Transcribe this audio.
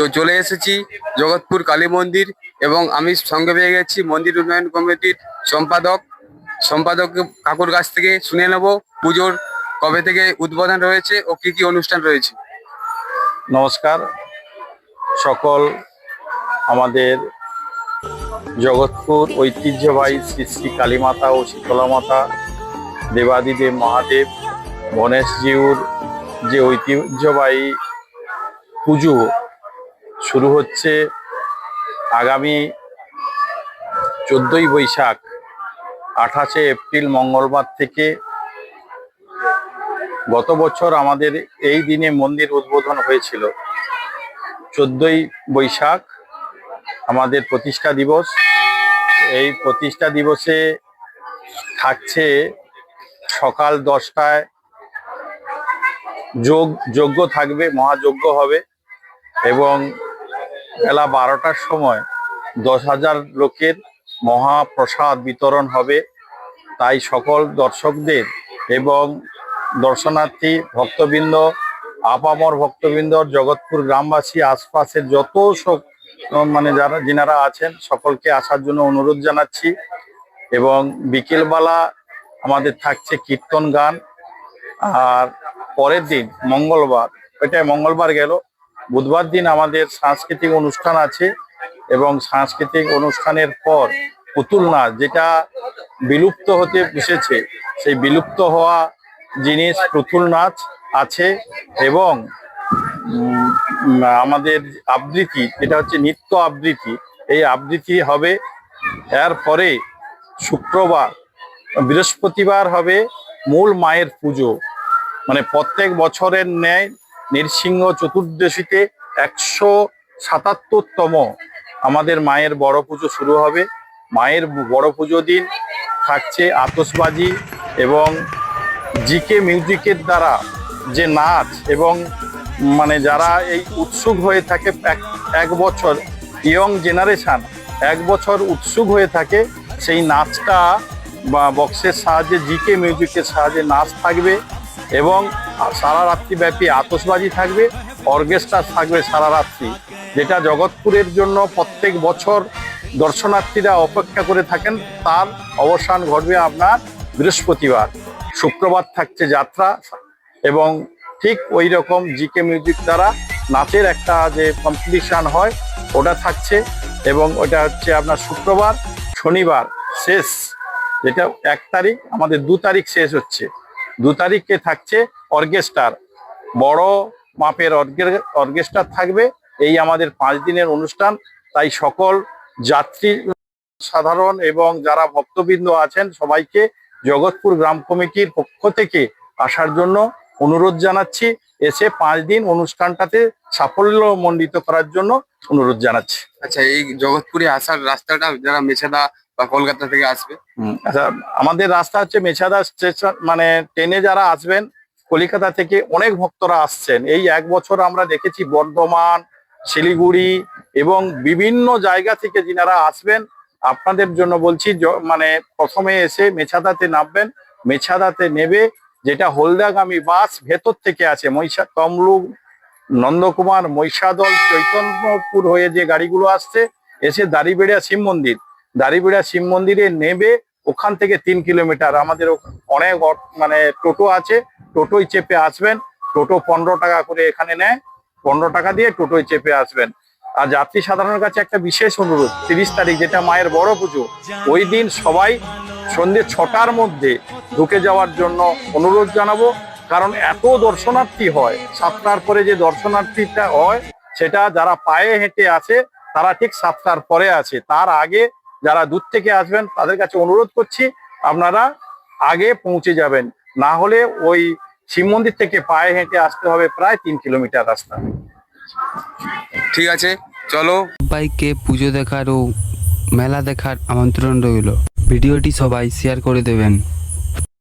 তো চলে এসেছি জগৎপুর কালী মন্দির এবং আমি সঙ্গে পেয়ে গেছি মন্দির উন্নয়ন কমিটির সম্পাদক কাকুর কাছ থেকে শুনে নেব পুজোর কবে থেকে উদ্বোধন রয়েছে ও কি কি অনুষ্ঠান রয়েছে। নমস্কার সকল আমাদের জগৎপুর ঐতিহ্যবাহী শ্রী শ্রী কালীমাতা ও শীতলা মাতা দেবাদিদেব মহাদেব গণেশজিউর যে ঐতিহ্যবাহী পুজো শুরু হচ্ছে আগামী 14ই বৈশাখ 28শে এপ্রিল মঙ্গলবার থেকে। গত বছর আমাদের এই দিনে মন্দির উদ্বোধন হয়েছিল। 14ই বৈশাখ আমাদের প্রতিষ্ঠা দিবস। এই প্রতিষ্ঠা দিবসে থাকছে সকাল 10টায় যজ্ঞ থাকবে, মহাযজ্ঞ হবে এবং বেলা 12টার সময় 10,000 লোকের মহাপ্রসাদ বিতরণ হবে। তাই সকল দর্শকদের এবং দর্শনার্থী ভক্তবৃন্দ, আপামর ভক্তবৃন্দ, জগৎপুর গ্রামবাসী, আশপাশের যত সব যিনারা আছেন সকলকে আসার জন্য অনুরোধ জানাচ্ছি। এবং বিকেলবেলা আমাদের থাকছে কীর্তন গান। আর পরের দিন মঙ্গলবার, ওইটাই মঙ্গলবার গেল, বুধবার দিন আমাদের সাংস্কৃতিক অনুষ্ঠান আছে এবং সাংস্কৃতিক অনুষ্ঠানের পর পুতুল নাচ, যেটা বিলুপ্ত হতে বসেছে, সেই বিলুপ্ত হওয়া জিনিস পুতুল নাচ আছে এবং আমাদের আবৃত্তি, যেটা হচ্ছে নৃত্য আবৃত্তি, এই আবৃত্তি হবে। এরপরে শুক্রবার, বৃহস্পতিবার হবে মূল মায়ের পুজো। মানে প্রত্যেক বছরের ন্যায় নৃসিংহ চতুর্দশীতে 177তম আমাদের মায়ের বড় পুজো শুরু হবে। মায়ের বড় পুজো দিন থাকছে আতশবাজি এবং জিকে মিউজিকের দ্বারা যে নাচ এবং যারা এই উৎসুক হয়ে থাকে, এক বছর ইয়ং জেনারেশন 1 বছর উৎসুক হয়ে থাকে, সেই নাচটা বা বক্সের সাহায্যে, জিকে মিউজিকের সাহায্যে নাচ থাকবে এবং সারা রাত্রি ব্যাপী আতশবাজি থাকবে, অর্কেস্ট্রা থাকবে সারা রাত্রি, যেটা জগৎপুরের জন্য প্রত্যেক বছর দর্শনার্থীরা অপেক্ষা করে থাকেন। তার অবসান ঘটবে আপনার বৃহস্পতিবার। শুক্রবার থাকছে যাত্রা এবং ঠিক ওই রকম জিকে মিউজিক দ্বারা নাচের একটা যে কম্পিটিশান হয় ওটা থাকছে এবং ওটা হচ্ছে আপনার শুক্রবার। শনিবার শেষ, যেটা 1 তারিখ, আমাদের 2 তারিখ শেষ হচ্ছে। 2 তারিখে থাকছে অর্কেস্ট্রার, বড় মাপের অর্কেস্ট্রা থাকবে। এই আমাদের 5 দিনের অনুষ্ঠান। তাই সকল যাত্রী সাধারণ এবং যারা ভক্তবৃন্দ আছেন সবাইকে জগৎপুর গ্রাম কমিটির পক্ষ থেকে আসার জন্য অনুরোধ জানাচ্ছি। এসে 5 দিন অনুষ্ঠানটাতে সাফল্যমণ্ডিত করার জন্য অনুরোধ জানাচ্ছি। আচ্ছা, এই জগৎপুরে আসার রাস্তাটা যারা মেছাদা বা কলকাতা থেকে আসবে, আচ্ছা, আমাদের রাস্তা হচ্ছে মেছাদা স্টেশন, ট্রেনে যারা আসবেন কলকাতা থেকে অনেক ভক্তরা আসছেন। এই 1 বছর আমরা দেখেছি বর্ধমান, শিলিগুড়ি এবং বিভিন্ন জায়গা থেকে যিনারা আসবেন, আপনাদের জন্য বলছি, প্রথমে এসে মেছাদাতে নামবেন। মেছাদাতে নেবে যেটা হলদাগামী বাস ভেতর থেকে আছে, তমলুক, নন্দকুমার, মহিষাদল, চৈতন্যপুর হয়ে যে গাড়িগুলো আসছে, এসে দাঁড়িবেড়িয়া শিব মন্দিরে নেবে। ওখান থেকে 3 কিলোমিটার আমাদের অনেক টোটো আছে, টোটোয় চেপে আসবেন। টোটো 15 টাকা করে এখানে নেয়, 15 টাকা দিয়ে টোটোয় চেপে আসবেন। আর যাত্রী সাধারণের কাছে একটা বিশেষ অনুরোধ, 30 তারিখ যেটা মায়ের বড় পুজো, ওই দিন সবাই সন্ধ্যে 6টার মধ্যে ঢুকে যাওয়ার জন্য অনুরোধ জানাবো। কারণ এত দর্শনার্থী হয়, 7টার পরে যে দর্শনার্থীটা হয় সেটা যারা পায়ে হেঁটে আসে তারা ঠিক 7টার পরে আছে। তার আগে যারা দূর থেকে আসবেন তাদের কাছে অনুরোধ করছি আপনারা আগে পৌঁছে যাবেন, না হলে ওই শিব মন্দির থেকে পায়ে হেঁটে আসতে হবে প্রায় 3 কিলোমিটার রাস্তা। ঠিক আছে, চলো। সবাইকে পুজো দেখার ও মেলা দেখার আমন্ত্রণ রইল। ভিডিওটি সবাই শেয়ার করে দেবেন।